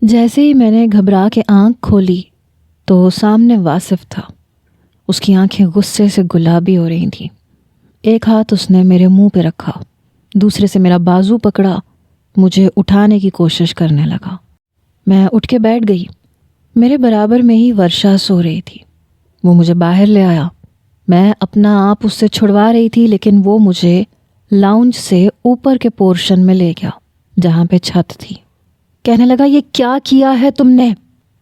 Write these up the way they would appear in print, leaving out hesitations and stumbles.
جیسے ہی میں نے گھبرا کے آنکھ کھولی تو سامنے واصف تھا۔ اس کی آنکھیں غصے سے گلابی ہو رہی تھیں۔ ایک ہاتھ اس نے میرے منہ پہ رکھا، دوسرے سے میرا بازو پکڑا، مجھے اٹھانے کی کوشش کرنے لگا۔ میں اٹھ کے بیٹھ گئی۔ میرے برابر میں ہی ورشا سو رہی تھی۔ وہ مجھے باہر لے آیا۔ میں اپنا آپ اس سے چھڑوا رہی تھی، لیکن وہ مجھے لاؤنج سے اوپر کے پورشن میں لے گیا جہاں پہ چھت تھی۔ کہنے لگا، یہ کیا کیا ہے تم نے؟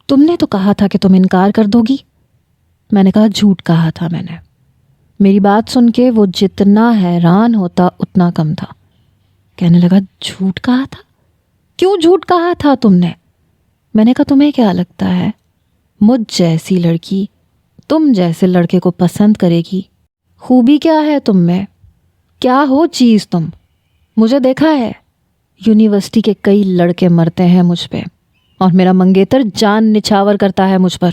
تم نے تو کہا تھا کہ تم انکار کر دو گی۔ میں نے کہا، جھوٹ کہا تھا میں نے۔ میری بات سن کے وہ جتنا حیران ہوتا اتنا کم تھا۔ کہنے لگا، جھوٹ کہا تھا؟ کیوں جھوٹ کہا تھا تم نے؟ میں نے کہا، تمہیں کیا لگتا ہے مجھ جیسی لڑکی تم جیسے لڑکے کو پسند کرے گی؟ خوبی کیا ہے تم میں؟ کیا ہو چیز تم؟ مجھے دیکھا ہے، یونیورسٹی کے کئی لڑکے مرتے ہیں مجھ پہ، اور میرا منگیتر جان نچھاور کرتا ہے مجھ پر۔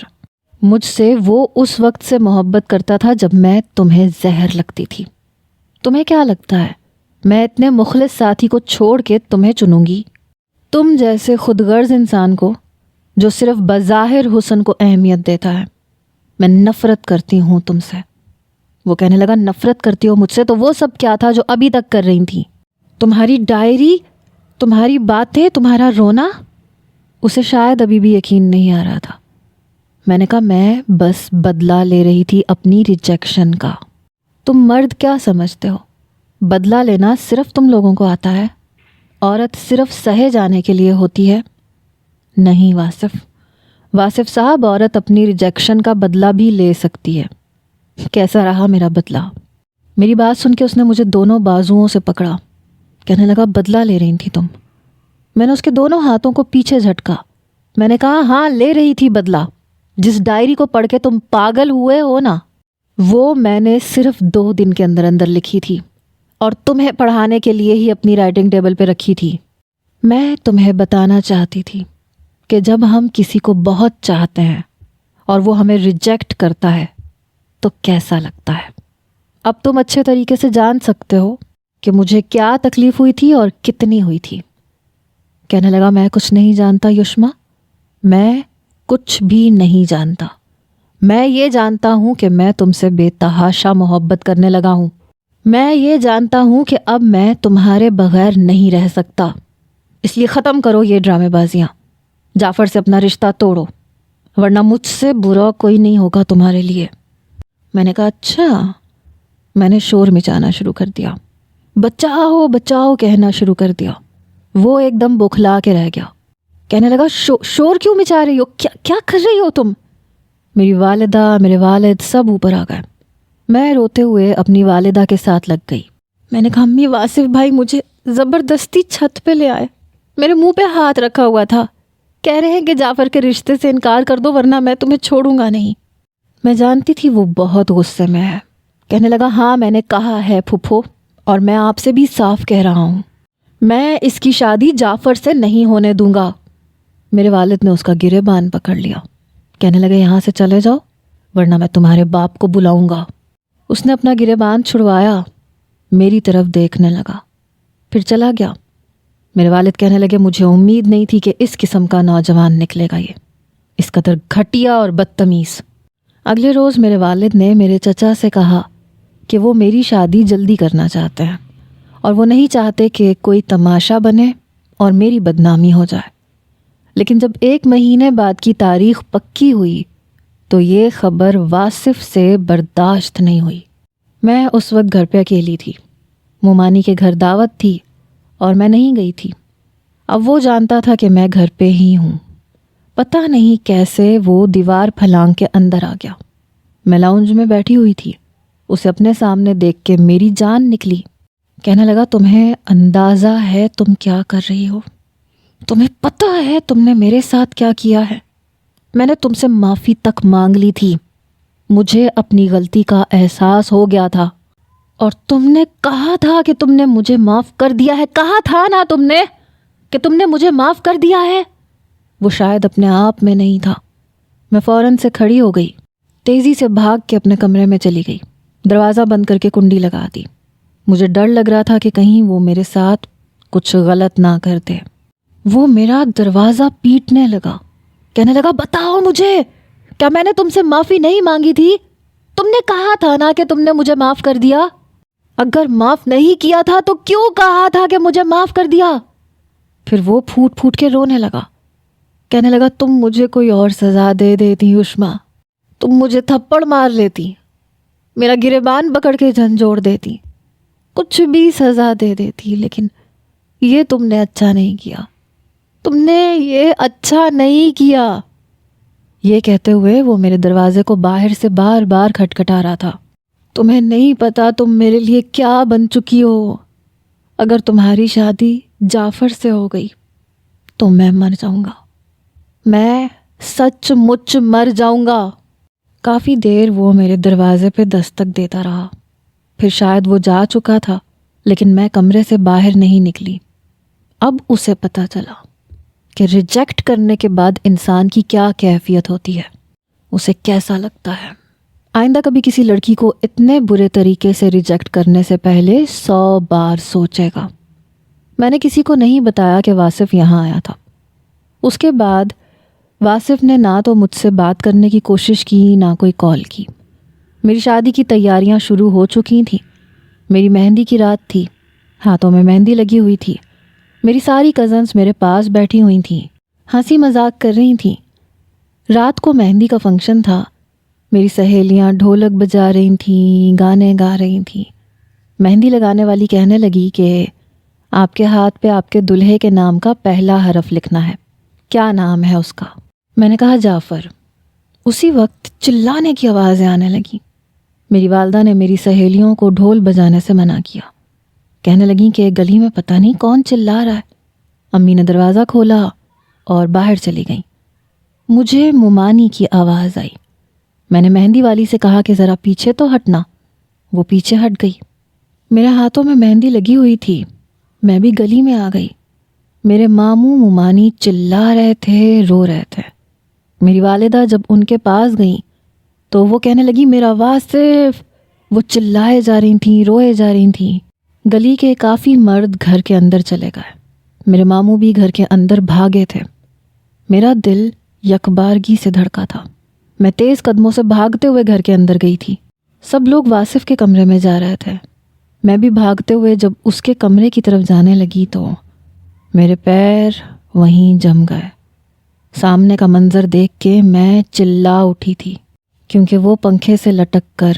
مجھ سے وہ اس وقت سے محبت کرتا تھا جب میں تمہیں زہر لگتی تھی۔ تمہیں کیا لگتا ہے میں اتنے مخلص ساتھی کو چھوڑ کے تمہیں چنوں گی؟ تم جیسے خود غرض انسان کو جو صرف بظاہر حسن کو اہمیت دیتا ہے۔ میں نفرت کرتی ہوں تم سے۔ وہ کہنے لگا، نفرت کرتی ہو مجھ سے؟ تو وہ سب کیا تھا جو ابھی تک کر رہی تھی؟ تمہاری ڈائری، تمہاری باتیں، تمہارا رونا؟ اسے شاید ابھی بھی یقین نہیں آ رہا تھا۔ میں نے کہا، میں بس بدلہ لے رہی تھی اپنی ریجیکشن کا۔ تم مرد کیا سمجھتے ہو بدلہ لینا صرف تم لوگوں کو آتا ہے؟ عورت صرف سہے جانے کے لیے ہوتی ہے؟ نہیں واصف صاحب، عورت اپنی ریجیکشن کا بدلہ بھی لے سکتی ہے۔ کیسا رہا میرا بدلہ؟ میری بات سن کے اس نے مجھے دونوں بازوؤں سے پکڑا۔ کہنے لگا، بدلہ لے رہی تھی تم؟ میں نے اس کے دونوں ہاتھوں کو پیچھے جھٹکا۔ میں نے کہا، ہاں لے رہی تھی بدلہ۔ جس ڈائری کو پڑھ کے تم پاگل ہوئے ہو نا، وہ میں نے صرف 2 دن کے اندر اندر لکھی تھی، اور تمہیں پڑھانے کے لیے ہی اپنی رائٹنگ ٹیبل پہ رکھی تھی۔ میں تمہیں بتانا چاہتی تھی کہ جب ہم کسی کو بہت چاہتے ہیں اور وہ ہمیں ریجیکٹ کرتا ہے تو کیسا لگتا ہے۔ اب تم اچھے طریقے سے جان سکتے ہو کہ مجھے کیا تکلیف ہوئی تھی اور کتنی ہوئی تھی۔ کہنے لگا، میں کچھ نہیں جانتا یشما، میں کچھ بھی نہیں جانتا۔ میں یہ جانتا ہوں کہ میں تم سے بے تحاشا محبت کرنے لگا ہوں۔ میں یہ جانتا ہوں کہ اب میں تمہارے بغیر نہیں رہ سکتا۔ اس لیے ختم کرو یہ ڈرامے بازیاں، جعفر سے اپنا رشتہ توڑو، ورنہ مجھ سے برا کوئی نہیں ہوگا تمہارے لیے۔ میں نے کہا، اچھا۔ میں نے شور مچانا شروع کر دیا، بچاؤ بچاؤ کہنا شروع کر دیا۔ وہ ایک دم بوکھلا کے رہ گیا۔ کہنے لگا، شور کیوں مچا رہی ہو؟ کیا کر رہی ہو تم؟ میری والدہ، میرے والد سب اوپر آ گئے۔ میں روتے ہوئے اپنی والدہ کے ساتھ لگ گئی۔ میں نے کہا، امی، واصف بھائی مجھے زبردستی چھت پہ لے آئے، میرے منہ پہ ہاتھ رکھا ہوا تھا، کہہ رہے ہیں کہ جعفر کے رشتے سے انکار کر دو ورنہ میں تمہیں چھوڑوں گا نہیں۔ میں جانتی تھی وہ بہت غصے میں ہے۔ کہنے لگا، ہاں میں نے کہا ہے پھپھو، اور میں آپ سے بھی صاف کہہ رہا ہوں، میں اس کی شادی جعفر سے نہیں ہونے دوں گا۔ میرے والد نے اس کا گریبان پکڑ لیا۔ کہنے لگے، یہاں سے چلے جاؤ ورنہ میں تمہارے باپ کو بلاؤں گا۔ اس نے اپنا گریبان چھڑوایا، میری طرف دیکھنے لگا، پھر چلا گیا۔ میرے والد کہنے لگے، مجھے امید نہیں تھی کہ اس قسم کا نوجوان نکلے گا، یہ اس قدر گھٹیا اور بدتمیز۔ اگلے روز میرے والد نے میرے چچا سے کہا کہ وہ میری شادی جلدی کرنا چاہتے ہیں، اور وہ نہیں چاہتے کہ کوئی تماشا بنے اور میری بدنامی ہو جائے۔ لیکن جب 1 مہینے بعد کی تاریخ پکی ہوئی تو یہ خبر واصف سے برداشت نہیں ہوئی۔ میں اس وقت گھر پہ اکیلی تھی۔ مومانی کے گھر دعوت تھی اور میں نہیں گئی تھی۔ اب وہ جانتا تھا کہ میں گھر پہ ہی ہوں۔ پتہ نہیں کیسے وہ دیوار پھلانگ کے اندر آ گیا۔ میں لاؤنج میں بیٹھی ہوئی تھی، اسے اپنے سامنے دیکھ کے میری جان نکلی۔ کہنے لگا، تمہیں اندازہ ہے تم کیا کر رہی ہو؟ تمہیں پتہ ہے تم نے میرے ساتھ کیا کیا ہے؟ میں نے تم سے معافی تک مانگ لی تھی، مجھے اپنی غلطی کا احساس ہو گیا تھا، اور تم نے کہا تھا کہ تم نے مجھے معاف کر دیا ہے۔ کہا تھا نا تم نے کہ تم نے مجھے معاف کر دیا ہے؟ وہ شاید اپنے آپ میں نہیں تھا۔ میں فوراً سے کھڑی ہو گئی، تیزی سے بھاگ کے اپنے کمرے میں چلی گئی، دروازہ بند کر کے کنڈی لگا دی۔ مجھے ڈر لگ رہا تھا کہ کہیں وہ میرے ساتھ کچھ غلط نہ کر دے۔ وہ میرا دروازہ پیٹنے لگا، کہنے لگا بتاؤ مجھے، کیا میں نے تم سے معافی نہیں مانگی تھی؟ تم نے کہا تھا نا کہ تم نے مجھے معاف کر دیا، اگر معاف نہیں کیا تھا تو کیوں کہا تھا کہ مجھے معاف کر دیا؟ پھر وہ پھوٹ پھوٹ کے رونے لگا، کہنے لگا تم مجھے کوئی اور سزا دے دیتی عشما، تم مجھے تھپڑ مار لیتی، میرا گریبان پکڑ کے جھنجھوڑ دیتی، کچھ بھی سزا دے دیتی، لیکن یہ تم نے اچھا نہیں کیا، تم نے یہ اچھا نہیں کیا۔ یہ کہتے ہوئے وہ میرے دروازے کو باہر سے بار بار کھٹکھٹا رہا تھا۔ تمہیں نہیں پتا تم میرے لیے کیا بن چکی ہو، اگر تمہاری شادی جعفر سے ہو گئی تو میں مر جاؤں گا، میں سچ مچ مر جاؤں گا۔ کافی دیر وہ میرے دروازے پہ دستک دیتا رہا، پھر شاید وہ جا چکا تھا، لیکن میں کمرے سے باہر نہیں نکلی۔ اب اسے پتہ چلا کہ ریجیکٹ کرنے کے بعد انسان کی کیا کیفیت ہوتی ہے، اسے کیسا لگتا ہے۔ آئندہ کبھی کسی لڑکی کو اتنے برے طریقے سے ریجیکٹ کرنے سے پہلے 100 بار سوچے گا۔ میں نے کسی کو نہیں بتایا کہ واصف یہاں آیا تھا۔ اس کے بعد واصف نے نہ تو مجھ سے بات کرنے کی کوشش کی، نہ کوئی کال کی۔ میری شادی کی تیاریاں شروع ہو چکی تھیں، میری مہندی کی رات تھی، ہاتھوں میں مہندی لگی ہوئی تھی، میری ساری کزنس میرے پاس بیٹھی ہوئی تھیں، ہنسی مذاق کر رہی تھیں۔ رات کو مہندی کا فنکشن تھا، میری سہیلیاں ڈھولک بجا رہی تھیں، گانے گا رہی تھیں۔ مہندی لگانے والی کہنے لگی کہ آپ کے ہاتھ پہ آپ کے دلہے کے نام کا پہلا حرف لکھنا ہے، کیا نام ہے اس کا؟ میں نے کہا جعفر۔ اسی وقت چلانے کی آوازیں آنے لگیں۔ میری والدہ نے میری سہیلیوں کو ڈھول بجانے سے منع کیا، کہنے لگیں کہ گلی میں پتہ نہیں کون چلا رہا ہے۔ امی نے دروازہ کھولا اور باہر چلی گئیں۔ مجھے ممانی کی آواز آئی۔ میں نے مہندی والی سے کہا کہ ذرا پیچھے تو ہٹنا، وہ پیچھے ہٹ گئی۔ میرے ہاتھوں میں مہندی لگی ہوئی تھی، میں بھی گلی میں آ گئی۔ میرے ماموں ممانی چلا رہے تھے، رو رہے تھے۔ میری والدہ جب ان کے پاس گئیں تو وہ کہنے لگی میرا واصف، وہ چلائے جا رہی تھیں، روئے جا رہی تھیں۔ گلی کے کافی مرد گھر کے اندر چلے گئے، میرے ماموں بھی گھر کے اندر بھاگے تھے۔ میرا دل یکبارگی سے دھڑکا تھا۔ میں تیز قدموں سے بھاگتے ہوئے گھر کے اندر گئی تھی۔ سب لوگ واصف کے کمرے میں جا رہے تھے۔ میں بھی بھاگتے ہوئے جب اس کے کمرے کی طرف جانے لگی تو میرے پیر وہیں جم گئے۔ سامنے کا منظر دیکھ کے میں چلا اٹھی تھی، کیونکہ وہ پنکھے سے لٹک کر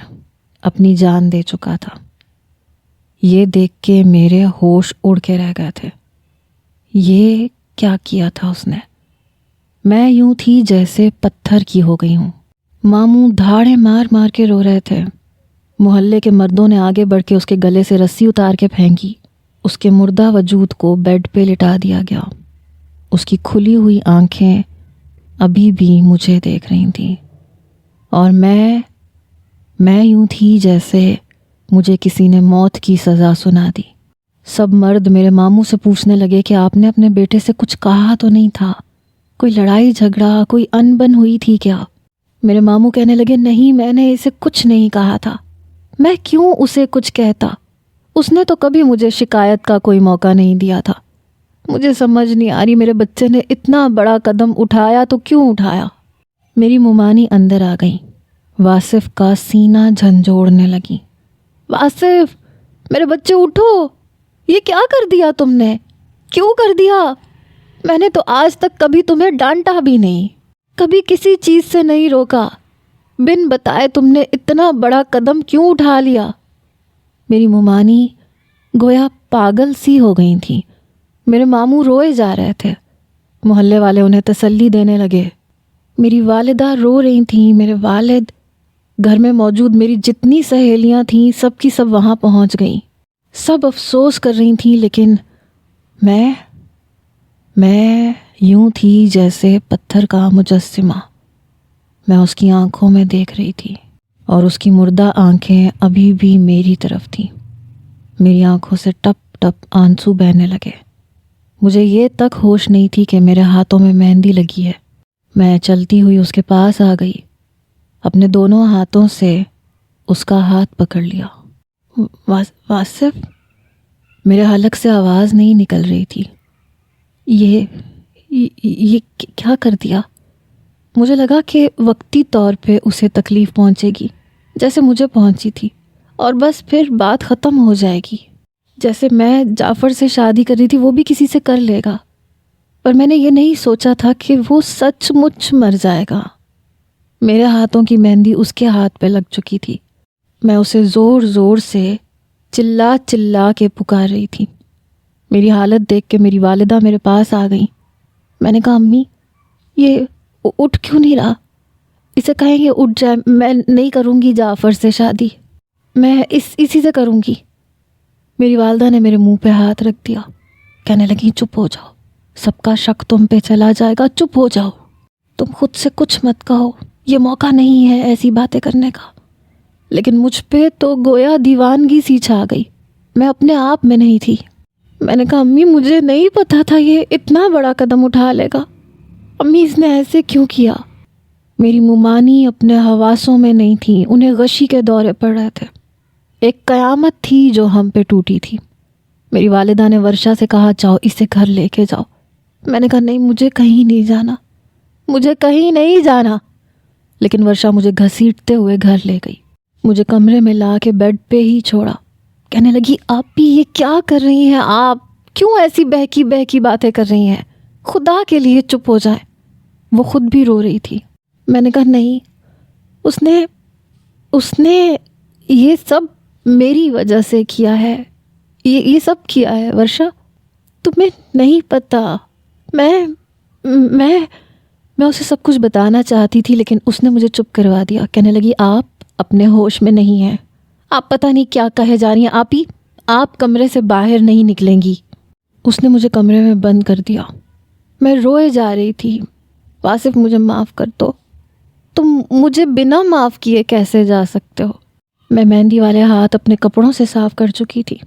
اپنی جان دے چکا تھا۔ یہ دیکھ کے میرے ہوش اڑ کے رہ گئے تھے۔ یہ کیا کیا تھا اس نے؟ میں یوں تھی جیسے پتھر کی ہو گئی ہوں۔ ماموں دھاڑے مار مار کے رو رہے تھے۔ محلے کے مردوں نے آگے بڑھ کے اس کے گلے سے رسی اتار کے پھینکی۔ اس کے مردہ وجود کو بیڈ پہ لٹا دیا گیا۔ اس کی کھلی ہوئی آنکھیں ابھی بھی مجھے دیکھ رہی تھیں، اور میں یوں تھی جیسے مجھے کسی نے موت کی سزا سنا دی۔ سب مرد میرے ماموں سے پوچھنے لگے کہ آپ نے اپنے بیٹے سے کچھ کہا تو نہیں تھا؟ کوئی لڑائی جھگڑا، کوئی انبن ہوئی تھی کیا؟ میرے ماموں کہنے لگے نہیں، میں نے اسے کچھ نہیں کہا تھا، میں کیوں اسے کچھ کہتا؟ اس نے تو کبھی مجھے شکایت کا کوئی موقع نہیں دیا تھا۔ مجھے سمجھ نہیں آ رہی میرے بچے نے اتنا بڑا قدم اٹھایا تو کیوں اٹھایا؟ میری ممانی اندر آ گئی، واصف کا سینہ جھنجھوڑنے لگی۔ واصف، میرے بچے اٹھو، یہ کیا کر دیا تم نے؟ کیوں کر دیا؟ میں نے تو آج تک کبھی تمہیں ڈانٹا بھی نہیں، کبھی کسی چیز سے نہیں روکا، بن بتائے تم نے اتنا بڑا قدم کیوں اٹھا لیا؟ میری ممانی گویا پاگل سی ہو گئی تھی۔ میرے ماموں روئے جا رہے تھے، محلے والے انہیں تسلی دینے لگے۔ میری والدہ رو رہی تھیں، میرے والد، گھر میں موجود میری جتنی سہیلیاں تھیں سب کی سب وہاں پہنچ گئیں۔ سب افسوس کر رہی تھیں، لیکن میں یوں تھی جیسے پتھر کا مجسمہ۔ میں اس کی آنکھوں میں دیکھ رہی تھی، اور اس کی مردہ آنکھیں ابھی بھی میری طرف تھیں۔ میری آنکھوں سے ٹپ ٹپ آنسو بہنے لگے۔ مجھے یہ تک ہوش نہیں تھی کہ میرے ہاتھوں میں مہندی لگی ہے۔ میں چلتی ہوئی اس کے پاس آ گئی، اپنے دونوں ہاتھوں سے اس کا ہاتھ پکڑ لیا۔ واصف، میرے حلق سے آواز نہیں نکل رہی تھی۔ یہ کیا کر دیا؟ مجھے لگا کہ وقتی طور پہ اسے تکلیف پہنچے گی جیسے مجھے پہنچی تھی، اور بس پھر بات ختم ہو جائے گی۔ جیسے میں جعفر سے شادی کر رہی تھی وہ بھی کسی سے کر لے گا، پر میں نے یہ نہیں سوچا تھا کہ وہ سچ مچ مر جائے گا۔ میرے ہاتھوں کی مہندی اس کے ہاتھ پہ لگ چکی تھی۔ میں اسے زور زور سے چلا چلا کے پکار رہی تھی۔ میری حالت دیکھ کے میری والدہ میرے پاس آ گئیں۔ میں نے کہا امی یہ اٹھ کیوں نہیں رہا؟ اسے کہیں گے اٹھ جائے، میں نہیں کروں گی جعفر سے شادی، میں اسی سے کروں گی۔ میری والدہ نے میرے منہ پہ ہاتھ رکھ دیا، کہنے لگی چپ ہو جاؤ، سب کا شک تم پہ چلا جائے گا، چپ ہو جاؤ، تم خود سے کچھ مت کہو، یہ موقع نہیں ہے ایسی باتیں کرنے کا۔ لیکن مجھ پہ تو گویا دیوانگی سی چھا گئی، میں اپنے آپ میں نہیں تھی۔ میں نے کہا امی مجھے نہیں پتا تھا یہ اتنا بڑا قدم اٹھا لے گا، امی اس نے ایسے کیوں کیا؟ میری ممانی اپنے حواسوں میں نہیں تھی، انہیں غشی کے دورے پڑ رہے تھے۔ ایک قیامت تھی جو ہم پہ ٹوٹی تھی۔ میری والدہ نے ورشا سے کہا جاؤ اسے گھر لے کے جاؤ۔ میں نے کہا نہیں، مجھے کہیں نہیں جانا، مجھے کہیں نہیں جانا۔ لیکن ورشا مجھے گھسیٹتے ہوئے گھر لے گئی، مجھے کمرے میں لا کے بیڈ پہ ہی چھوڑا۔ کہنے لگی آپ بھی یہ کیا کر رہی ہیں، آپ کیوں ایسی بہکی بہکی باتیں کر رہی ہیں، خدا کے لیے چپ ہو جائیں۔ وہ خود بھی رو رہی تھی۔ میں نے کہا نہیں، اس نے یہ سب میری وجہ سے کیا ہے، یہ سب کیا ہے ورشا، تمہیں نہیں پتا۔ میں اسے سب کچھ بتانا چاہتی تھی لیکن اس نے مجھے چپ کروا دیا۔ کہنے لگی آپ اپنے ہوش میں نہیں ہیں، آپ پتہ نہیں کیا کہے جا رہی ہیں، آپ کمرے سے باہر نہیں نکلیں گی۔ اس نے مجھے کمرے میں بند کر دیا۔ میں روئے جا رہی تھی، واصف مجھے معاف کر دو، تم مجھے بنا معاف کیے کیسے جا سکتے ہو؟ میں مہندی والے ہاتھ اپنے کپڑوں سے صاف کر چکی تھی۔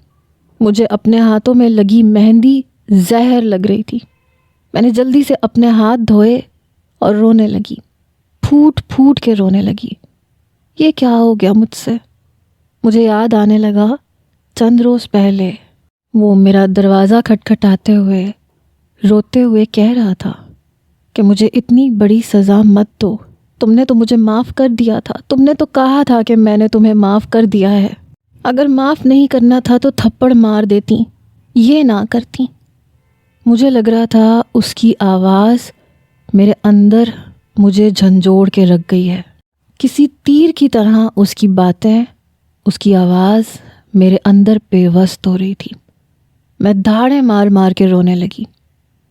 مجھے اپنے ہاتھوں میں لگی مہندی زہر لگ رہی تھی۔ میں نے جلدی سے اپنے ہاتھ دھوئے اور رونے لگی، پھوٹ پھوٹ کے رونے لگی۔ یہ کیا ہو گیا مجھ سے؟ مجھے یاد آنے لگا چند روز پہلے وہ میرا دروازہ کھٹکھٹاتے ہوئے روتے ہوئے کہہ رہا تھا کہ مجھے اتنی بڑی سزا مت دو، تم نے تو مجھے معاف کر دیا تھا، تم نے تو کہا تھا کہ میں نے تمہیں معاف کر دیا ہے، اگر معاف نہیں کرنا تھا تو تھپڑ مار دیتی، یہ نہ کرتی۔ مجھے لگ رہا تھا اس کی آواز میرے اندر مجھے جھنجھوڑ کے رکھ گئی ہے، کسی تیر کی طرح اس کی باتیں، اس کی آواز میرے اندر پیوست ہو رہی تھی۔ میں دھاڑیں مار مار کے رونے لگی۔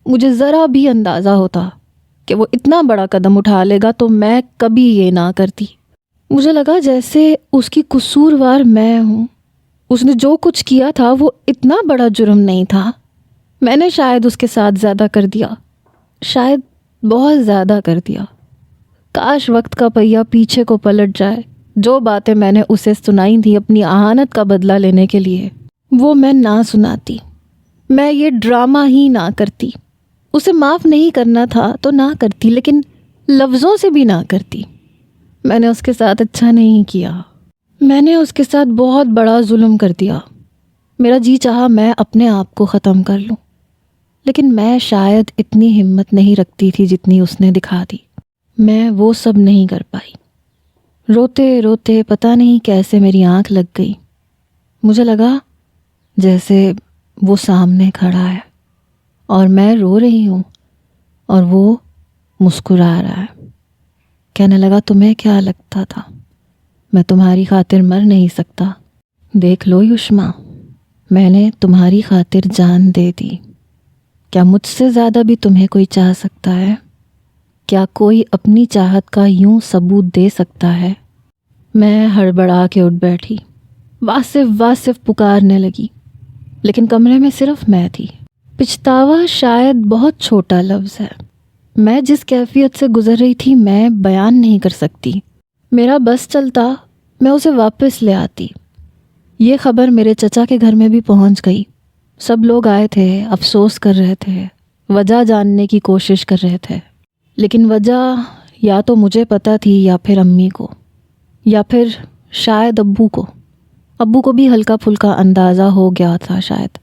مجھے ذرا بھی اندازہ ہوتا کہ وہ اتنا بڑا قدم اٹھا لے گا تو میں کبھی یہ نہ کرتی۔ مجھے لگا جیسے اس کی قصوروار میں ہوں، اس نے جو کچھ کیا تھا وہ اتنا بڑا جرم نہیں تھا، میں نے شاید اس کے ساتھ زیادہ کر دیا، شاید بہت زیادہ کر دیا۔ کاش وقت کا پہیہ پیچھے کو پلٹ جائے، جو باتیں میں نے اسے سنائی تھیں اپنی اہانت کا بدلہ لینے کے لیے، وہ میں نہ سناتی، میں یہ ڈرامہ ہی نہ کرتی۔ اسے معاف نہیں کرنا تھا تو نہ کرتی، لیکن لفظوں سے بھی نہ کرتی۔ میں نے اس کے ساتھ اچھا نہیں کیا، میں نے اس کے ساتھ بہت بڑا ظلم کر دیا۔ میرا جی چاہا میں اپنے آپ کو ختم کر لوں، لیکن میں شاید اتنی ہمت نہیں رکھتی تھی جتنی اس نے دکھا دی۔ میں وہ سب نہیں کر پائی۔ روتے روتے پتہ نہیں کیسے میری آنکھ لگ گئی۔ مجھے لگا جیسے وہ سامنے کھڑا ہے اور میں رو رہی ہوں اور وہ مسکرا رہا ہے۔ کہنے لگا تمہیں کیا لگتا تھا میں تمہاری خاطر مر نہیں سکتا؟ دیکھ لو یشما، میں نے تمہاری خاطر جان دے دی۔ کیا مجھ سے زیادہ بھی تمہیں کوئی چاہ سکتا ہے؟ کیا کوئی اپنی چاہت کا یوں ثبوت دے سکتا ہے؟ میں ہڑبڑا کے اٹھ بیٹھی، واصف پکارنے لگی، لیکن کمرے میں صرف میں تھی۔ پچھتاوا شاید بہت چھوٹا لفظ ہے، میں جس کیفیت سے گزر رہی تھی میں بیان نہیں کر سکتی۔ میرا بس چلتا میں اسے واپس لے آتی۔ یہ خبر میرے چچا کے گھر میں بھی پہنچ گئی۔ سب لوگ آئے تھے، افسوس کر رہے تھے، وجہ جاننے کی کوشش کر رہے تھے، لیکن وجہ یا تو مجھے پتہ تھی یا پھر امی کو، یا پھر شاید ابو کو بھی ہلکا پھلکا اندازہ ہو گیا تھا شاید،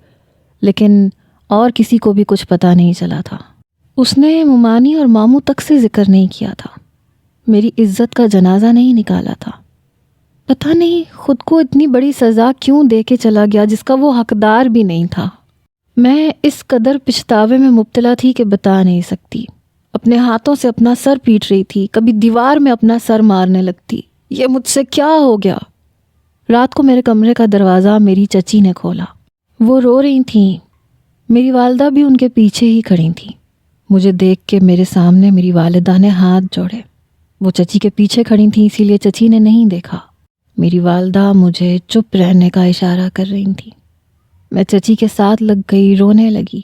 لیکن اور کسی کو بھی کچھ پتہ نہیں چلا تھا۔ اس نے ممانی اور ماموں تک سے ذکر نہیں کیا تھا، میری عزت کا جنازہ نہیں نکالا تھا۔ پتہ نہیں خود کو اتنی بڑی سزا کیوں دے کے چلا گیا جس کا وہ حقدار بھی نہیں تھا۔ میں اس قدر پچھتاوے میں مبتلا تھی کہ بتا نہیں سکتی۔ اپنے ہاتھوں سے اپنا سر پیٹ رہی تھی، کبھی دیوار میں اپنا سر مارنے لگتی۔ یہ مجھ سے کیا ہو گیا؟ رات کو میرے کمرے کا دروازہ میری چچی نے کھولا۔ وہ رو رہی تھیں، میری والدہ بھی ان کے پیچھے ہی کھڑی تھیں۔ مجھے دیکھ کے میرے سامنے میری والدہ نے ہاتھ جوڑے۔ وہ چچی کے پیچھے کھڑی تھیں، اسی لیے چچی نے نہیں دیکھا۔ میری والدہ مجھے چپ رہنے کا اشارہ کر رہی تھیں۔ میں چچی کے ساتھ لگ گئی، رونے لگی،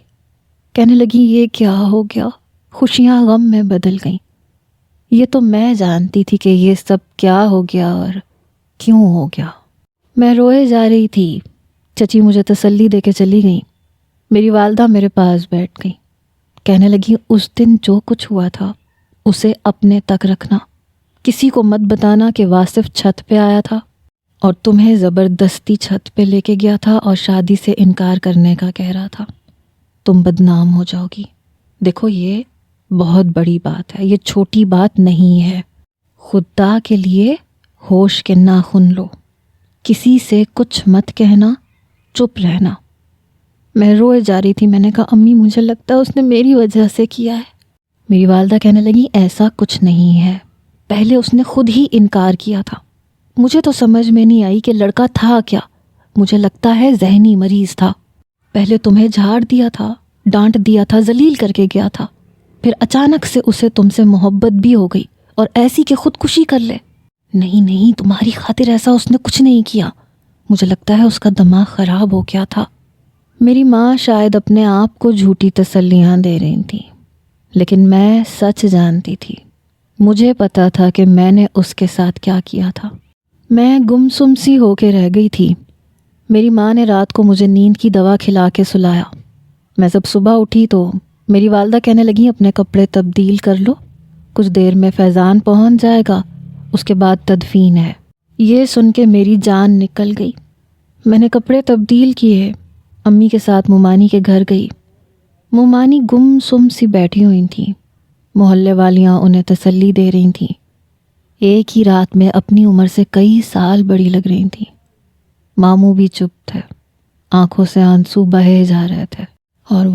کہنے لگی یہ کیا ہو گیا؟ خوشیاں غم میں بدل گئیں۔ یہ تو میں جانتی تھی کہ یہ سب کیا ہو گیا اور کیوں ہو گیا۔ میں روئے جا رہی تھی، چچی مجھے تسلی دے کے چلی گئیں۔ میری والدہ میرے پاس بیٹھ گئی، کہنے لگی اس دن جو کچھ ہوا تھا اسے اپنے تک رکھنا، کسی کو مت بتانا کہ واصف چھت پہ آیا تھا اور تمہیں زبردستی چھت پہ لے کے گیا تھا اور شادی سے انکار کرنے کا کہہ رہا تھا۔ تم بدنام ہو جاؤ گی۔ دیکھو یہ بہت بڑی بات ہے، یہ چھوٹی بات نہیں ہے۔ خدا کے لیے ہوش کے ناخن لو، کسی سے کچھ مت کہنا، چپ رہنا۔ میں روئے جا رہی تھی۔ میں نے کہا امی مجھے لگتا ہے اس نے میری وجہ سے کیا ہے۔ میری والدہ کہنے لگی ایسا کچھ نہیں ہے، پہلے اس نے خود ہی انکار کیا تھا۔ مجھے تو سمجھ میں نہیں آئی کہ لڑکا تھا کیا، مجھے لگتا ہے ذہنی مریض تھا۔ پہلے تمہیں جھاڑ دیا تھا، ڈانٹ دیا تھا، ذلیل کر کے گیا تھا، پھر اچانک سے اسے تم سے محبت بھی ہو گئی اور ایسی کہ خودکشی کر لے۔ نہیں نہیں، تمہاری خاطر ایسا اس نے کچھ نہیں کیا، مجھے لگتا ہے اس کا دماغ خراب ہو گیا تھا۔ میری ماں شاید اپنے آپ کو جھوٹی تسلیاں دے رہی تھی، لیکن میں سچ جانتی تھی۔ مجھے پتا تھا کہ میں نے اس کے ساتھ کیا کیا تھا۔ میں گمسم سی ہو کے رہ گئی تھی۔ میری ماں نے رات کو مجھے نیند کی دوا کھلا کے سلایا۔ میں جب صبح اٹھی تو میری والدہ کہنے لگیں اپنے کپڑے تبدیل کر لو، کچھ دیر میں فیضان پہنچ جائے گا، اس کے بعد تدفین ہے۔ یہ سن کے میری جان نکل گئی۔ میں نے کپڑے تبدیل کیے، امی کے ساتھ مومانی کے گھر گئی۔ مومانی گم سم سی بیٹھی ہوئی تھیں، محلے والیاں انہیں تسلی دے رہی تھیں۔ ایک ہی رات میں اپنی عمر سے کئی سال بڑی لگ رہی تھیں۔ ماموں بھی چپ تھے، آنکھوں سے آنسو بہے جا رہے تھے، اور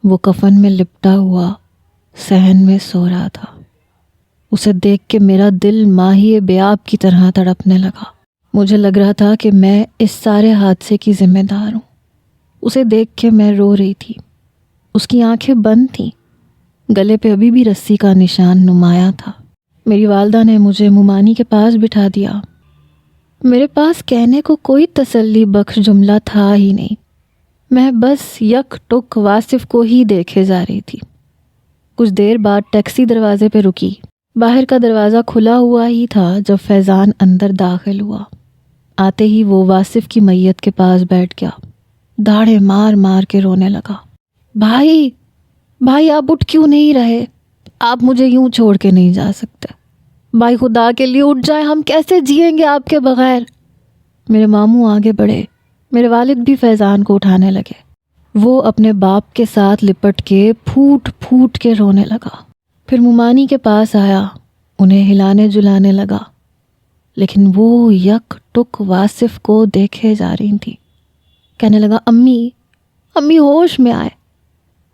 وہ کفن میں لپٹا ہوا صحن میں سو رہا تھا۔ اسے دیکھ کے میرا دل ماہی بیاب کی طرح تڑپنے لگا۔ مجھے لگ رہا تھا کہ میں اس سارے حادثے کی ذمہ دار ہوں۔ اسے دیکھ کے میں رو رہی تھی۔ اس کی آنکھیں بند تھیں، گلے پہ ابھی بھی رسی کا نشان نمایاں تھا۔ میری والدہ نے مجھے مومانی کے پاس بٹھا دیا۔ میرے پاس کہنے کو کوئی تسلی بخش جملہ تھا ہی نہیں۔ میں بس یک ٹک واصف کو ہی دیکھے جا رہی تھی۔ کچھ دیر بعد ٹیکسی دروازے پہ رکی۔ باہر کا دروازہ کھلا ہوا ہی تھا جب فیضان اندر داخل ہوا۔ آتے ہی وہ واصف کی میت کے پاس بیٹھ گیا، داڑھیں مار مار کے رونے لگا۔ بھائی آپ اٹھ کیوں نہیں رہے؟ آپ مجھے یوں چھوڑ کے نہیں جا سکتے۔ بھائی خدا کے لیے اٹھ جائیں، ہم کیسے جئیں گے آپ کے بغیر؟ میرے ماموں آگے بڑھے، میرے والد بھی فیضان کو اٹھانے لگے۔ وہ اپنے باپ کے ساتھ لپٹ کے پھوٹ پھوٹ کے رونے لگا۔ پھر مومانی کے پاس آیا، انہیں ہلانے جلانے لگا، لیکن وہ یک ٹک واصف کو دیکھے جا رہی تھی۔ کہنے لگا امی ہوش میں آئے۔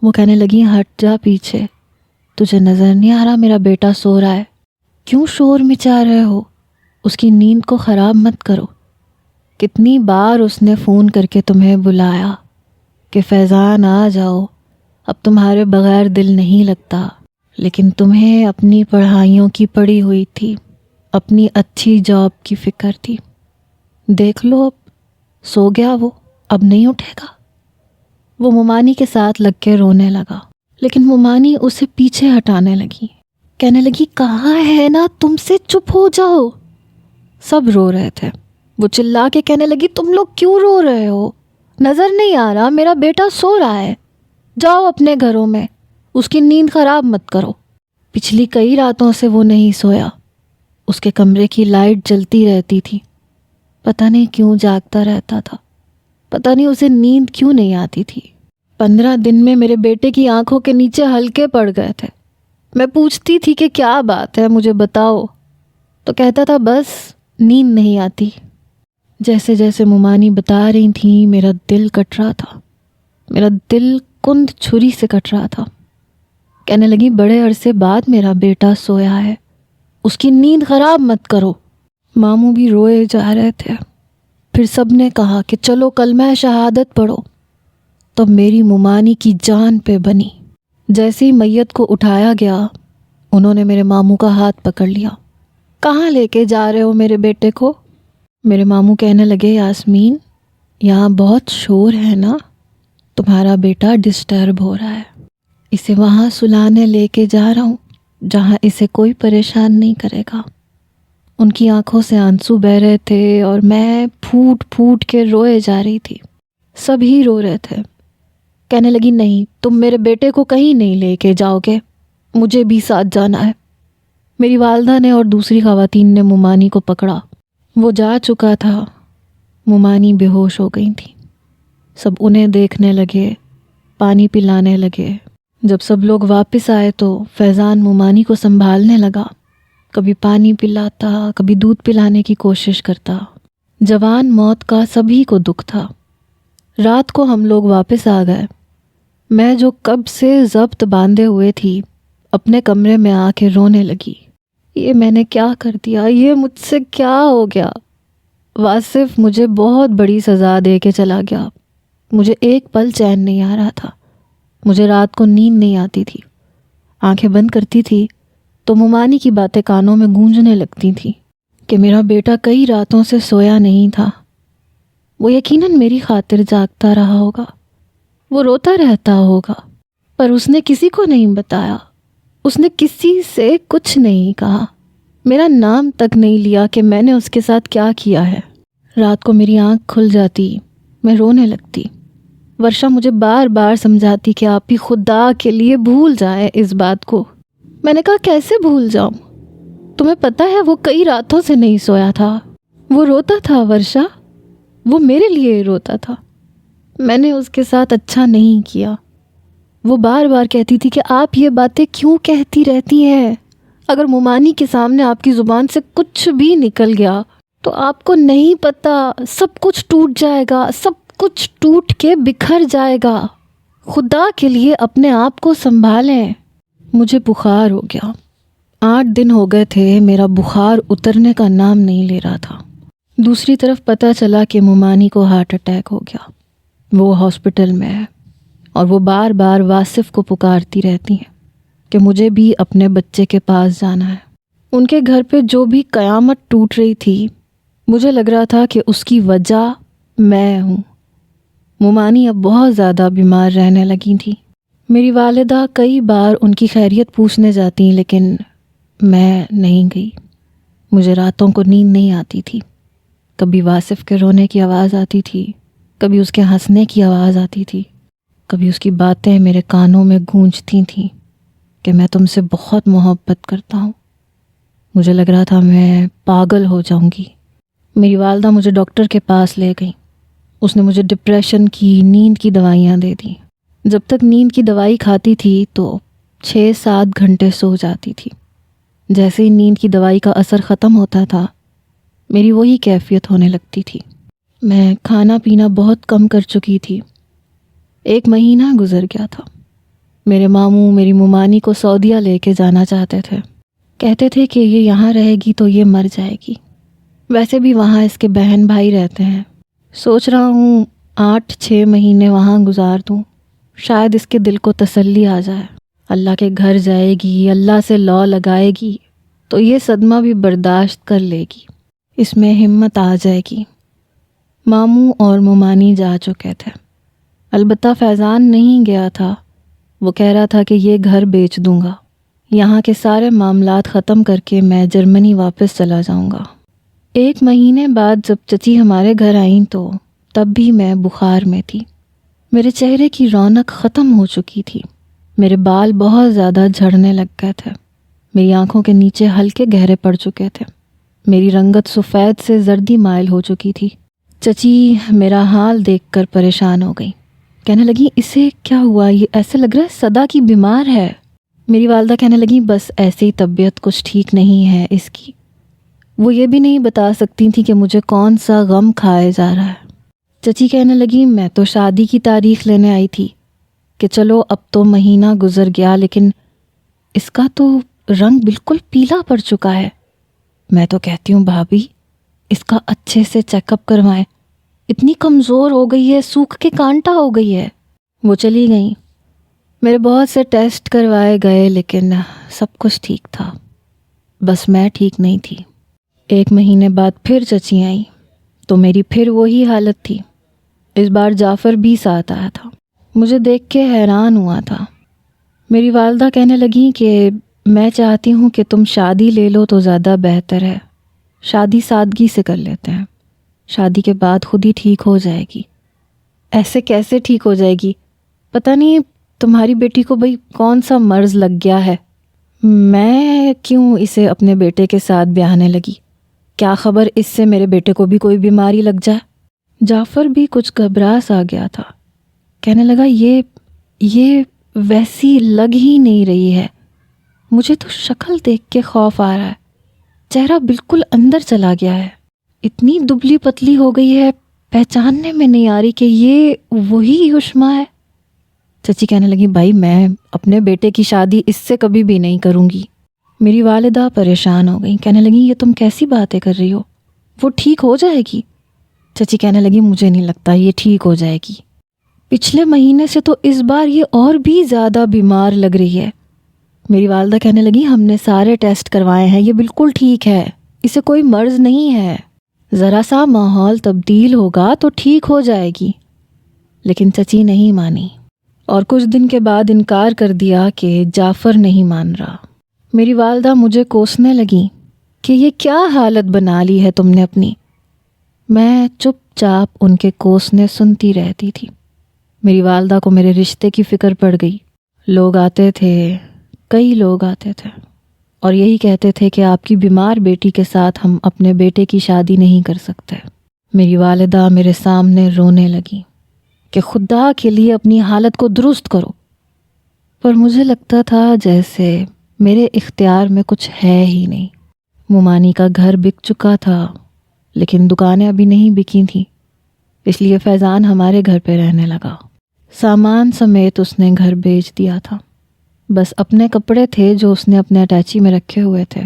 وہ کہنے لگی ہٹ جا پیچھے، تجھے نظر نہیں آ رہا میرا بیٹا سو رہا ہے؟ کیوں شور مچا رہے ہو؟ اس کی نیند کو خراب مت کرو۔ کتنی بار اس نے فون کر کے تمہیں بلایا کہ فیضان آ جاؤ، اب تمہارے بغیر دل نہیں لگتا، لیکن تمہیں اپنی پڑھائیوں کی پڑی ہوئی تھی، اپنی اچھی جاب کی فکر تھی۔ دیکھ لو اب سو گیا وہ، اب نہیں اٹھے گا۔ وہ مومانی کے ساتھ لگ کے رونے لگا، لیکن مومانی اسے پیچھے ہٹانے لگی، کہنے لگی کہاں ہے نا، تم سے چپ ہو جاؤ۔ سب رو رہے تھے۔ وہ چلا کے کہنے لگی تم لوگ کیوں رو رہے ہو؟ نظر نہیں آ رہا میرا بیٹا سو رہا ہے، جاؤ اپنے گھروں میں، اس کی نیند خراب مت کرو۔ پچھلی کئی راتوں سے وہ نہیں سویا، اس کے کمرے کی لائٹ جلتی رہتی تھی، پتہ نہیں کیوں جاگتا رہتا تھا، پتہ نہیں اسے نیند کیوں نہیں آتی تھی۔ 15 دن میں میرے بیٹے کی آنکھوں کے نیچے ہلکے پڑ گئے تھے۔ میں پوچھتی تھی کہ کیا بات ہے، مجھے بتاؤ، تو کہتا تھا بس نیند نہیں آتی۔ جیسے جیسے مومانی بتا رہی تھیں میرا دل کٹ رہا تھا، میرا دل کند چھری سے کٹ رہا تھا۔ کہنے لگی بڑے عرصے بعد میرا بیٹا سویا ہے، اس کی نیند خراب مت کرو۔ ماموں بھی روئے جا رہے تھے۔ پھر سب نے کہا کہ چلو کلمہ شہادت پڑھو۔ تب میری مومانی کی جان پہ بنی۔ جیسے ہی میت کو اٹھایا گیا، انہوں نے میرے ماموں کا ہاتھ پکڑ لیا۔ کہاں لے کے جا رہے ہو میرے بیٹے کو؟ میرے ماموں کہنے لگے یاسمین، یہاں بہت شور ہے نا، تمہارا بیٹا ڈسٹرب ہو رہا ہے، اسے وہاں سلانے لے کے جا رہا ہوں جہاں اسے کوئی پریشان نہیں کرے گا۔ ان کی آنکھوں سے آنسو بہہ رہے تھے اور میں پھوٹ پھوٹ کے روئے جا رہی تھی۔ سب ہی رو رہے تھے۔ کہنے لگی نہیں، تم میرے بیٹے کو کہیں نہیں لے کے جاؤ گے، مجھے بھی ساتھ جانا ہے۔ میری والدہ نے اور دوسری خواتین نے مومانی کو پکڑا۔ وہ جا چکا تھا۔ مومانی بے ہوش ہو گئی تھی۔ سب انہیں دیکھنے لگے، پانی پلانے لگے۔ جب سب لوگ واپس آئے تو فیضان مومانی کو سنبھالنے لگا، کبھی پانی پلاتا، کبھی دودھ پلانے کی کوشش کرتا۔ جوان موت کا سبھی کو دکھ تھا۔ رات کو ہم لوگ واپس آ گئے۔ میں جو کب سے ضبط باندھے ہوئے تھی، اپنے کمرے میں آ کے رونے لگی۔ یہ میں نے کیا کر دیا، یہ مجھ سے کیا ہو گیا؟ واصف مجھے بہت بڑی سزا دے کے چلا گیا۔ مجھے ایک پل چین نہیں آ رہا تھا۔ مجھے رات کو نیند نہیں آتی تھی۔ آنکھیں بند کرتی تھی تو مومانی کی باتیں کانوں میں گونجنے لگتی تھیں کہ میرا بیٹا کئی راتوں سے سویا نہیں تھا۔ وہ یقیناً میری خاطر جاگتا رہا ہوگا، وہ روتا رہتا ہوگا، پر اس نے کسی کو نہیں بتایا، اس نے کسی سے کچھ نہیں کہا، میرا نام تک نہیں لیا کہ میں نے اس کے ساتھ کیا کیا ہے۔ رات کو میری آنکھ کھل جاتی، میں رونے لگتی۔ ورشا مجھے بار بار سمجھاتی کہ آپ بھی خدا کے لیے بھول جائیں اس بات کو۔ میں نے کہا کیسے بھول جاؤں؟ تمہیں پتہ ہے وہ کئی راتوں سے نہیں سویا تھا، وہ روتا تھا ورشا، وہ میرے لیے روتا تھا۔ میں نے اس کے ساتھ اچھا نہیں کیا۔ وہ بار بار کہتی تھی کہ آپ یہ باتیں کیوں کہتی رہتی ہیں؟ اگر مومانی کے سامنے آپ کی زبان سے کچھ بھی نکل گیا تو آپ کو نہیں پتہ، سب کچھ ٹوٹ جائے گا، سب کچھ ٹوٹ کے بکھر جائے گا۔ خدا کے لیے اپنے آپ کو سنبھالیں۔ مجھے بخار ہو گیا۔ 8 دن ہو گئے تھے، میرا بخار اترنے کا نام نہیں لے رہا تھا۔ دوسری طرف پتہ چلا کہ مومانی کو ہارٹ اٹیک ہو گیا۔ وہ ہاسپٹل میں ہے اور وہ بار بار واصف کو پکارتی رہتی ہیں کہ مجھے بھی اپنے بچے کے پاس جانا ہے۔ ان کے گھر پہ جو بھی قیامت ٹوٹ رہی تھی، مجھے لگ رہا تھا کہ اس کی وجہ میں ہوں۔ مومانی اب بہت زیادہ بیمار رہنے لگی تھی۔ میری والدہ کئی بار ان کی خیریت پوچھنے جاتی لیکن میں نہیں گئی۔ مجھے راتوں کو نیند نہیں آتی تھی۔ کبھی واصف کے رونے کی آواز آتی تھی، کبھی اس کے ہنسنے کی آواز آتی تھی، کبھی اس کی باتیں میرے کانوں میں گونجتی تھیں کہ میں تم سے بہت محبت کرتا ہوں۔ مجھے لگ رہا تھا میں پاگل ہو جاؤں گی۔ میری والدہ مجھے ڈاکٹر کے پاس لے گئی۔ اس نے مجھے ڈپریشن کی، نیند کی دوائیاں دے دیں۔ جب تک نیند کی دوائی کھاتی تھی تو 6-7 گھنٹے سو جاتی تھی۔ جیسے ہی نیند کی دوائی کا اثر ختم ہوتا تھا، میری وہی کیفیت ہونے لگتی تھی۔ میں کھانا پینا بہت کم کر چکی تھی۔ 1 مہینہ گزر گیا تھا۔ میرے ماموں میری مومانی کو سعودیہ لے کے جانا چاہتے تھے۔ کہتے تھے کہ یہ یہاں رہے گی تو یہ مر جائے گی۔ ویسے بھی وہاں اس کے بہن بھائی رہتے ہیں۔ سوچ رہا ہوں 8-6 مہینے وہاں گزار دوں، شاید اس کے دل کو تسلی آ جائے۔ اللہ کے گھر جائے گی، اللہ سے لو لگائے گی تو یہ صدمہ بھی برداشت کر لے گی، اس میں ہمت آ جائے گی۔ ماموں اور مومانی جا چکے تھے، البتہ فیضان نہیں گیا تھا۔ وہ کہہ رہا تھا کہ یہ گھر بیچ دوں گا، یہاں کے سارے معاملات ختم کر کے میں جرمنی واپس چلا جاؤں گا۔ 1 مہینے بعد جب چچی ہمارے گھر آئیں تو تب بھی میں بخار میں تھی۔ میرے چہرے کی رونق ختم ہو چکی تھی۔ میرے بال بہت زیادہ جھڑنے لگ گئے تھے۔ میری آنکھوں کے نیچے ہلکے گہرے پڑ چکے تھے۔ میری رنگت سفید سے زردی مائل ہو چکی تھی۔ چچی میرا حال دیکھ کر پریشان ہو گئی۔ کہنے لگی اسے کیا ہوا، یہ ایسے لگ رہا ہے صدا کی بیمار ہے۔ میری والدہ کہنے لگی بس ایسے ہی طبیعت کچھ ٹھیک نہیں ہے اس کی۔ وہ یہ بھی نہیں بتا سکتی تھی کہ مجھے کون سا غم کھائے جا رہا ہے۔ چچی کہنے لگی میں تو شادی کی تاریخ لینے آئی تھی کہ چلو اب تو مہینہ گزر گیا، لیکن اس کا تو رنگ بالکل پیلا پڑ چکا ہے۔ میں تو کہتی ہوں بھابھی اس کا اچھے سے چیک اپ کروائیں، اتنی کمزور ہو گئی ہے، سوکھ کے کانٹا ہو گئی ہے۔ وہ چلی گئیں۔ میرے بہت سے ٹیسٹ کروائے گئے لیکن سب کچھ ٹھیک تھا، بس میں ٹھیک نہیں تھی۔ 1 مہینے بعد پھر چچی آئیں تو میری پھر وہی حالت تھی۔ اس بار جعفر بھی ساتھ آیا تھا۔ مجھے دیکھ کے حیران ہوا تھا۔ میری والدہ کہنے لگیں کہ میں چاہتی ہوں کہ تم شادی لے لو تو زیادہ بہتر ہے، شادی سادگی سے کر لیتے ہیں، شادی کے بعد خود ہی ٹھیک ہو جائے گی۔ ایسے کیسے ٹھیک ہو جائے گی؟ پتہ نہیں تمہاری بیٹی کو بھئی کون سا مرض لگ گیا ہے، میں کیوں اسے اپنے بیٹے کے ساتھ بیاہنے لگی؟ کیا خبر اس سے میرے بیٹے کو بھی کوئی بیماری لگ جائے۔ جعفر بھی کچھ گھبرا سا گیا تھا، کہنے لگا یہ ویسی لگ ہی نہیں رہی ہے، مجھے تو شکل دیکھ کے خوف آ رہا ہے، چہرہ بالکل اندر چلا گیا ہے، اتنی دبلی پتلی ہو گئی ہے، پہچاننے میں نہیں آ رہی کہ یہ وہی یشما ہے۔ چچی کہنے لگی بھائی میں اپنے بیٹے کی شادی اس سے کبھی بھی نہیں کروں گی۔ میری والدہ پریشان ہو گئی، کہنے لگی یہ تم کیسی باتیں کر رہی ہو، وہ ٹھیک ہو جائے گی۔ چچی کہنے لگی مجھے نہیں لگتا یہ ٹھیک ہو جائے گی، پچھلے مہینے سے تو اس بار یہ اور بھی زیادہ بیمار لگ رہی ہے۔ میری والدہ کہنے لگی ہم نے سارے ٹیسٹ کروائے ہیں، یہ بالکل ٹھیک ہے، اسے کوئی مرض نہیں ہے، ذرا سا ماحول تبدیل ہوگا تو ٹھیک ہو جائے گی۔ لیکن چچی نہیں مانی اور کچھ دن کے بعد انکار کر دیا کہ جعفر نہیں مان رہا۔ میری والدہ مجھے کوسنے لگیں کہ یہ کیا حالت بنا لی ہے تم نے اپنی۔ میں چپ چاپ ان کے کوسنے سنتی رہتی تھی۔ میری والدہ کو میرے رشتے کی فکر پڑ گئی۔ لوگ آتے تھے، کئی لوگ آتے تھے اور یہی کہتے تھے کہ آپ کی بیمار بیٹی کے ساتھ ہم اپنے بیٹے کی شادی نہیں کر سکتے۔ میری والدہ میرے سامنے رونے لگی کہ خدا کے لیے اپنی حالت کو درست کرو، پر مجھے لگتا تھا جیسے میرے اختیار میں کچھ ہے ہی نہیں۔ مومانی کا گھر بک چکا تھا لیکن دکانیں ابھی نہیں بکی تھیں، اس لیے فیضان ہمارے گھر پہ رہنے لگا۔ سامان سمیت اس نے گھر بیچ دیا تھا، بس اپنے کپڑے تھے جو اس نے اپنے اٹیچی میں رکھے ہوئے تھے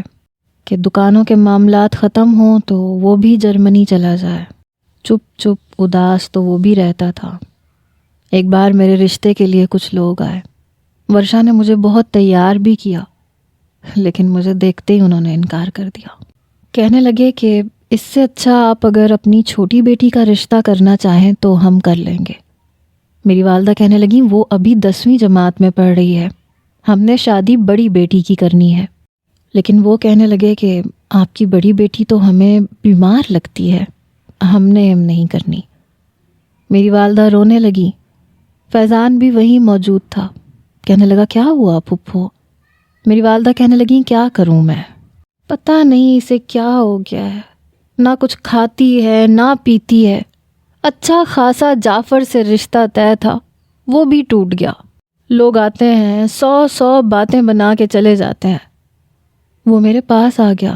کہ دکانوں کے معاملات ختم ہوں تو وہ بھی جرمنی چلا جائے۔ چپ چپ اداس تو وہ بھی رہتا تھا۔ ایک بار میرے رشتے کے لیے کچھ لوگ آئے، ورشا نے مجھے بہت تیار بھی کیا لیکن مجھے دیکھتے ہی انہوں نے انکار کر دیا۔ کہنے لگے کہ اس سے اچھا آپ اگر اپنی چھوٹی بیٹی کا رشتہ کرنا چاہیں تو ہم کر لیں گے۔ میری والدہ کہنے لگیں وہ ابھی 10ویں جماعت میں پڑھ رہی ہے، ہم نے شادی بڑی بیٹی کی کرنی ہے۔ لیکن وہ کہنے لگے کہ آپ کی بڑی بیٹی تو ہمیں بیمار لگتی ہے، ہم نے نہیں کرنی۔ میری والدہ رونے لگی۔ فیضان بھی وہیں موجود تھا، کہنے لگا کیا ہوا پھپھو؟ میری والدہ کہنے لگیں کیا کروں میں، پتہ نہیں اسے کیا ہو گیا ہے، نہ کچھ کھاتی ہے نہ پیتی ہے۔ اچھا خاصا جعفر سے رشتہ طے تھا، وہ بھی ٹوٹ گیا۔ لوگ آتے ہیں 100 باتیں بنا کے چلے جاتے ہیں۔ وہ میرے پاس آ گیا،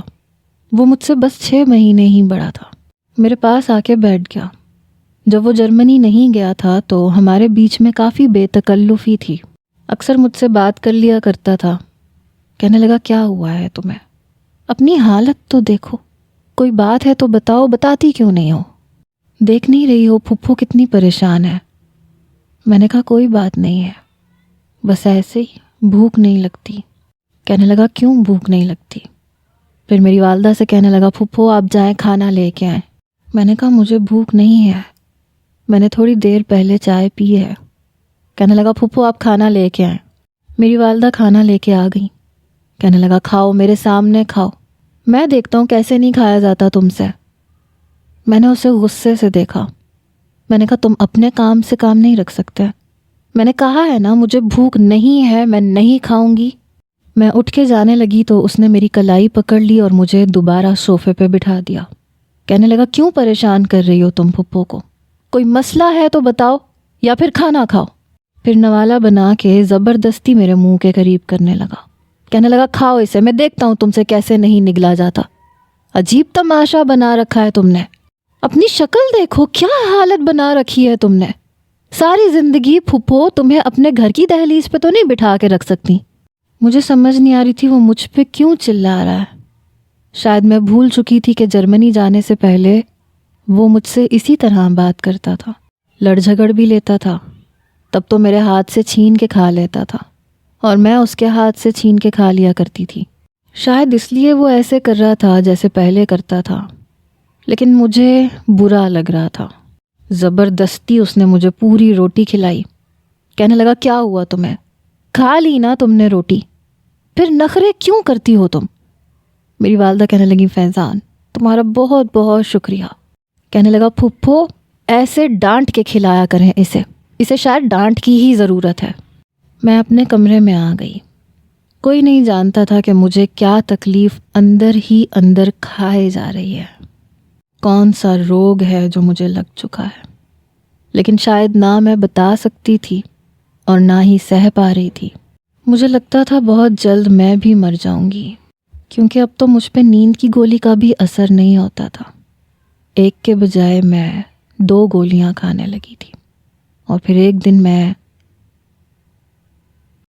وہ مجھ سے بس 6 مہینے ہی بڑا تھا، میرے پاس آ کے بیٹھ گیا۔ جب وہ جرمنی نہیں گیا تھا تو ہمارے بیچ میں کافی بے تکلفی تھی، اکثر مجھ سے بات کر لیا کرتا تھا۔ کہنے لگا کیا ہوا ہے تمہیں، اپنی حالت تو دیکھو، کوئی بات ہے تو بتاؤ، بتاتی کیوں نہیں ہو؟ دیکھ نہیں رہی ہو پھپھو کتنی پریشان ہے۔ میں نے کہا کوئی بات نہیں ہے، بس ایسے ہی بھوک نہیں لگتی۔ کہنے لگا کیوں بھوک نہیں لگتی؟ پھر میری والدہ سے کہنے لگا پھپھو آپ جائیں کھانا لے کے آئیں۔ میں نے کہا مجھے بھوک نہیں ہے، میں نے تھوڑی دیر پہلے چائے پی ہے۔ کہنے لگا پھپھو آپ کھانا لے کے آئیں۔ میری والدہ کھانا لے کے آ گئی۔ کہنے لگا کھاؤ، میرے سامنے کھاؤ، میں دیکھتا ہوں کیسے نہیں کھایا جاتا تم سے۔ میں نے اسے غصے سے دیکھا۔ میں نے کہا تم اپنے کام سے کام نہیں رکھ سکتے؟ میں نے کہا ہے نا مجھے بھوک نہیں ہے، میں نہیں کھاؤں گی۔ میں اٹھ کے جانے لگی تو اس نے میری کلائی پکڑ لی اور مجھے دوبارہ صوفے پہ بٹھا دیا۔ کہنے لگا کیوں پریشان کر رہی ہو تم پھپھو کو؟ کوئی مسئلہ ہے تو بتاؤ، یا پھر کھانا کھاؤ۔ پھر نوالا بنا کے زبردستی میرے منہ کے قریب کرنے لگا، کہنے لگا کھاؤ اسے، میں دیکھتا ہوں تم سے کیسے نہیں نگلا جاتا۔ عجیب تماشا بنا رکھا ہے تم نے، اپنی شکل دیکھو کیا حالت بنا رکھی ہے تم نے۔ ساری زندگی پھپھو تمہیں اپنے گھر کی دہلیز پہ تو نہیں بٹھا کے رکھ سکتی۔ مجھے سمجھ نہیں آ رہی تھی وہ مجھ پہ کیوں چلا رہا ہے۔ شاید میں بھول چکی تھی کہ جرمنی جانے سے پہلے وہ مجھ سے اسی طرح بات کرتا تھا، لڑ جھگڑ بھی لیتا تھا، تب تو میرے ہاتھ سے چھین کے کھا لیتا تھا اور میں اس کے ہاتھ سے چھین کے کھا لیا کرتی تھی۔ شاید اس لیے وہ ایسے کر رہا تھا جیسے پہلے کرتا تھا، لیکن مجھے برا لگ رہا تھا۔ زبردستی اس نے مجھے پوری روٹی کھلائی، کہنے لگا کیا ہوا تمہیں، کھا لی نا تم نے روٹی، پھر نخرے کیوں کرتی ہو تم۔ میری والدہ کہنے لگی فیضان تمہارا بہت بہت شکریہ۔ کہنے لگا پھپھو ایسے ڈانٹ کے کھلایا کریں اسے شاید ڈانٹ کی ہی ضرورت ہے۔ میں اپنے کمرے میں آ گئی۔ کوئی نہیں جانتا تھا کہ مجھے کیا تکلیف اندر ہی اندر کھائے جا رہی ہے، کون سا روگ ہے جو مجھے لگ چکا ہے، لیکن شاید نہ میں بتا سکتی تھی اور نہ ہی سہ پا رہی تھی۔ مجھے لگتا تھا بہت جلد میں بھی مر جاؤں گی، کیونکہ اب تو مجھ پہ نیند کی گولی کا بھی اثر نہیں ہوتا تھا۔ ایک کے بجائے میں 2 گولیاں کھانے لگی تھی، اور پھر ایک دن میں